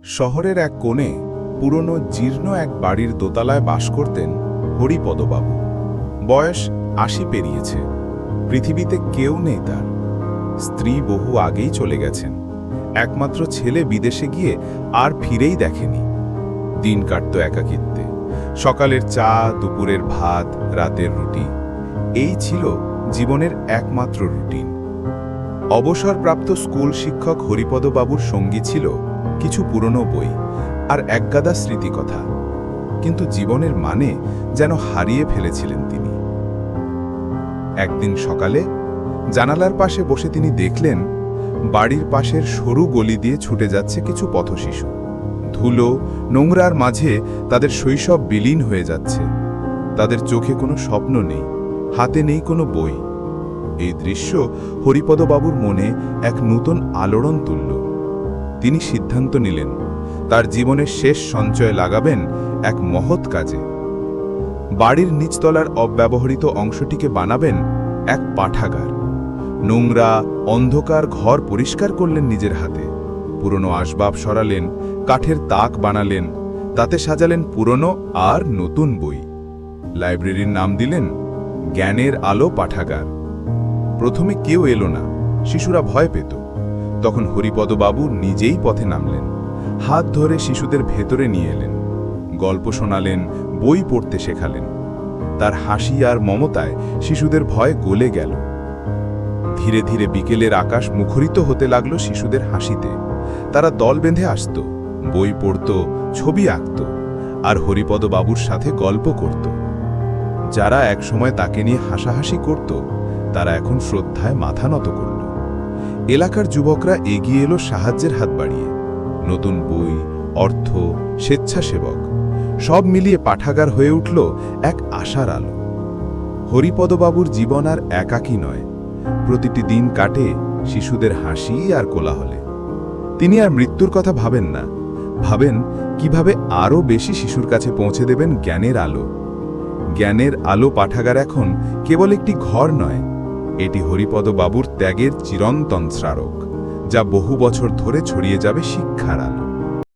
শহরের এক কোণে পুরনো জীর্ণ এক বাড়ির দোতলায় বাস করতেন হরিপদবাবু। বয়স ৮০ পেরিয়েছে। পৃথিবীতে কেউ নেই তার। স্ত্রী বহু আগেই চলে গেছেন। একমাত্র ছেলে বিদেশে গিয়ে আর ফিরেই দেখেনি। দিন কাটত একাকিত্বে। সকালের চা, দুপুরের ভাত, রাতের রুটি, এই ছিল জীবনের একমাত্র রুটিন। অবসরপ্রাপ্ত স্কুল শিক্ষক হরিপদবাবুর সঙ্গী ছিল কিছু পুরনো বই আর একগাদা স্মৃতিকথা, কিন্তু জীবনের মানে যেন হারিয়ে ফেলেছিলেন তিনি। একদিন সকালে জানালার পাশে বসে তিনি দেখলেন বাড়ির পাশের সরু গলি দিয়ে ছুটে যাচ্ছে কিছু পথশিশু। ধুলো, নোংরার মাঝে তাদের শৈশব বিলীন হয়ে যাচ্ছে। তাদের চোখে কোনো স্বপ্ন নেই, হাতে নেই কোনো বই। এই দৃশ্য হরিপদবাবুর মনে এক নূতন আলোড়ন তুলল। তিনি সিদ্ধান্ত নিলেন তার জীবনের শেষ সঞ্চয় লাগাবেন এক মহৎ কাজে। বাড়ির নিচতলার অব্যবহৃত অংশটিকে বানাবেন এক পাঠাগার। নোংরা, অন্ধকার ঘর পরিষ্কার করলেন নিজের হাতে। পুরনো আসবাব সরালেন, কাঠের তাক বানালেন, তাতে সাজালেন পুরনো আর নতুন বই। লাইব্রেরির নাম দিলেন জ্ঞানের আলো পাঠাগার। প্রথমে কেউ এলো না, শিশুরা ভয় পেত। তখন হরিপদবাবু নিজেই পথে নামলেন। হাত ধরে শিশুদের ভেতরে নিয়ে এলেন, গল্প শোনালেন, বই পড়তে শেখালেন। তার হাসি আর মমতায় শিশুদের ভয় গলে গেল। ধীরে ধীরে বিকেলের আকাশ মুখরিত হতে লাগলো শিশুদের হাসিতে। তারা দল বেঁধে আসত, বই পড়ত, ছবি আঁকত আর হরিপদবাবুর সাথে গল্প করত। যারা একসময় তাকে নিয়ে হাসাহাসি করত, তারা এখন শ্রদ্ধায় মাথা নত করল। এলাকার যুবকরা এগিয়ে এলো সাহায্যের হাত বাড়িয়ে। নতুন বই, অর্থ, স্বেচ্ছাসেবক, সব মিলিয়ে পাঠাগার হয়ে উঠল এক আশার আলো। হরিপদবাবুর জীবন আর একাকী নয়। প্রতিটি দিন কাটে শিশুদের হাসি আর কোলাহলে। তিনি আর মৃত্যুর কথা ভাবেন না, ভাবেন কিভাবে আরও বেশি শিশুর কাছে পৌঁছে দেবেন জ্ঞানের আলো। জ্ঞানের আলো পাঠাগার এখন কেবল একটি ঘর নয়, এটি হরিপদবাবুর ত্যাগের চিরন্তন স্মারক, যা বহু বছর ধরে ছড়িয়ে যাবে শিক্ষার আলো।